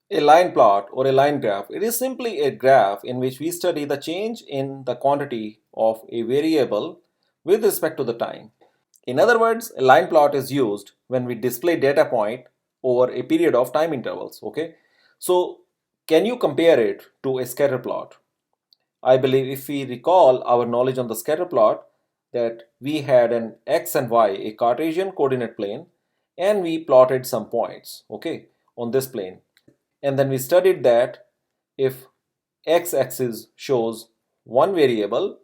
A line plot or a line graph, it is simply a graph in which we study the change in the quantity of a variable with respect to the time. In other words, a line plot is used when we display data point over a period of time intervals, okay? So, can you compare it to a scatter plot? I believe if we recall our knowledge on the scatter plot, that we had an x and y, a Cartesian coordinate plane, and we plotted some points, okay, on this plane. And then we studied that if x-axis shows one variable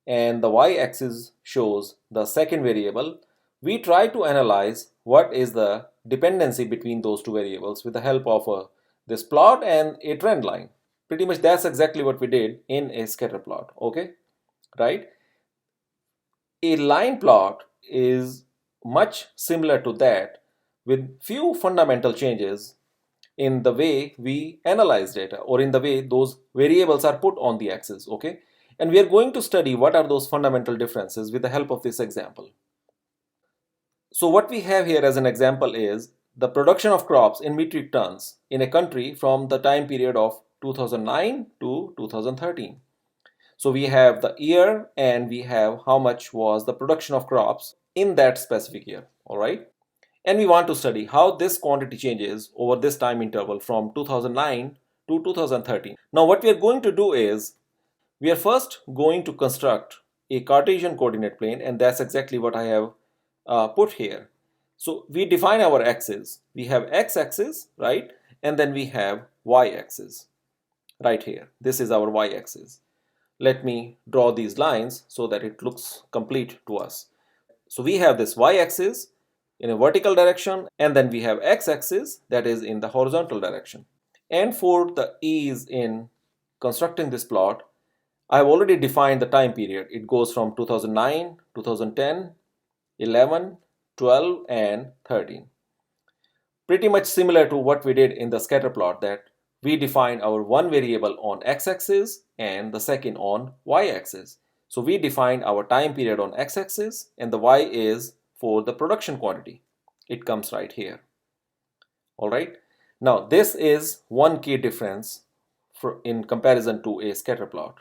and the y-axis shows the second variable, we try to analyze what is the dependency between those two variables with the help of this plot and a trend line. Pretty much that's exactly what we did in a scatter plot, okay, right? A line plot is much similar to that with few fundamental changes in the way we analyze data or in the way those variables are put on the axis, okay? And we are going to study what are those fundamental differences with the help of this example. So what we have here as an example is the production of crops in metric tons in a country from the time period of 2009 to 2013. So we have the year and we have how much was the production of crops in that specific year, all right? And we want to study how this quantity changes over this time interval from 2009 to 2013. Now what we are going to do is, we are first going to construct a Cartesian coordinate plane, and that's exactly what I have put here. So we define our axes. We have x-axis, right? And then we have y-axis right here. This is our y-axis. Let me draw these lines so that it looks complete to us. So we have this y-axis in a vertical direction, and then we have x-axis that is in the horizontal direction. And for the ease in constructing this plot, I have already defined the time period. It goes from 2009, 2010, 11, 12, and 13. Pretty much similar to what we did in the scatter plot, that we define our one variable on x-axis and the second on y-axis. So we define our time period on x-axis, and the y is for the production quantity. It comes right here. All right. Now this is one key difference in comparison to a scatter plot.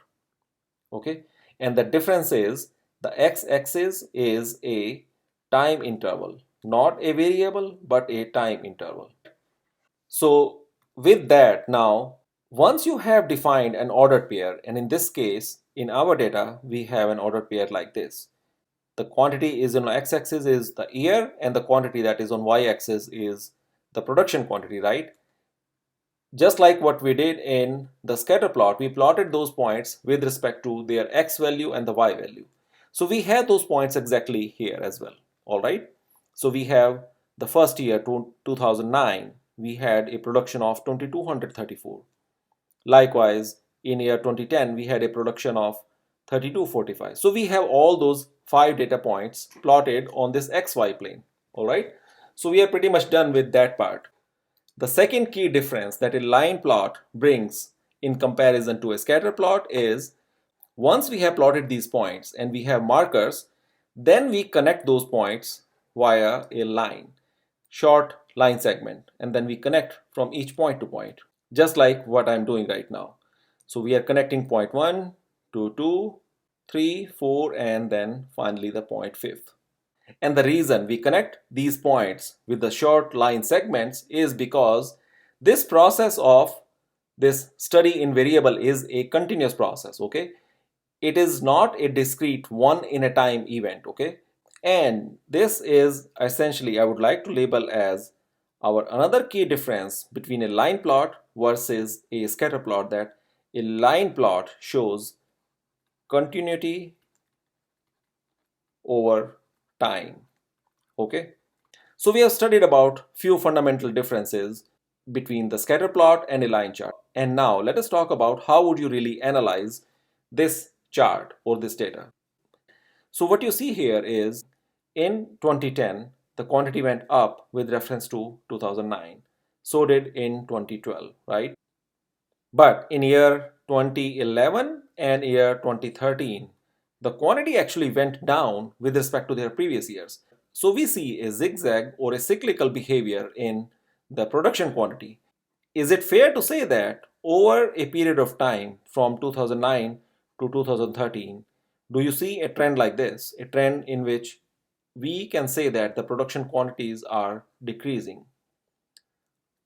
Okay, and the difference is the x-axis is a time interval, not a variable but a time interval. So with that, now once you have defined an ordered pair, and in this case in our data we have an ordered pair like this, the quantity is on x-axis is the year and the quantity that is on y-axis is the production quantity, right? Just like what we did in the scatter plot, we plotted those points with respect to their x value and the y value. So we have those points exactly here as well. All right. So we have the first year, 2009, we had a production of 2234. Likewise, in year 2010, we had a production of 3245. So we have all those 5 data points plotted on this xy plane. All right. So we are pretty much done with that part. The second key difference that a line plot brings in comparison to a scatter plot is, once we have plotted these points and we have markers, then we connect those points via a line, short line segment, and then we connect from each point to point, just like what I'm doing right now. So we are connecting point 1 to 2, 3, 4, and then finally the point 5th. And the reason we connect these points with the short line segments is because this process of this study in variable is a continuous process, okay? It is not a discrete one in a time event, okay? And this is essentially, I would like to label as our another key difference between a line plot versus a scatter plot, that a line plot shows continuity over time. Okay, so we have studied about few fundamental differences between the scatter plot and a line chart, and now let us talk about how would you really analyze this chart or this data. So what you see here is, in 2010 the quantity went up with reference to 2009, so did in 2012, right? But in year 2011 and year 2013, the quantity actually went down with respect to their previous years. So we see a zigzag or a cyclical behavior in the production quantity. Is it fair to say that over a period of time from 2009 to 2013, do you see a trend like this? A trend in which we can say that the production quantities are decreasing.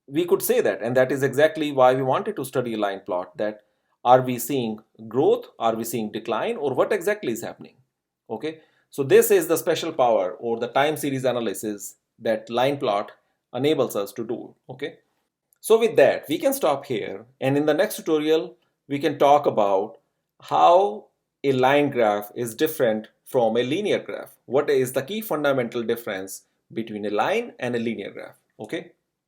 We could say that, and that is exactly why we wanted to study a line plot, that are we seeing growth, are we seeing decline, or what exactly is happening? Okay, so this is the special power or the time series analysis that line plot enables us to do. Okay, so with that we can stop here, and in the next tutorial we can talk about how a line graph is different from a linear graph. What is the key fundamental difference between a line and a linear graph? Okay.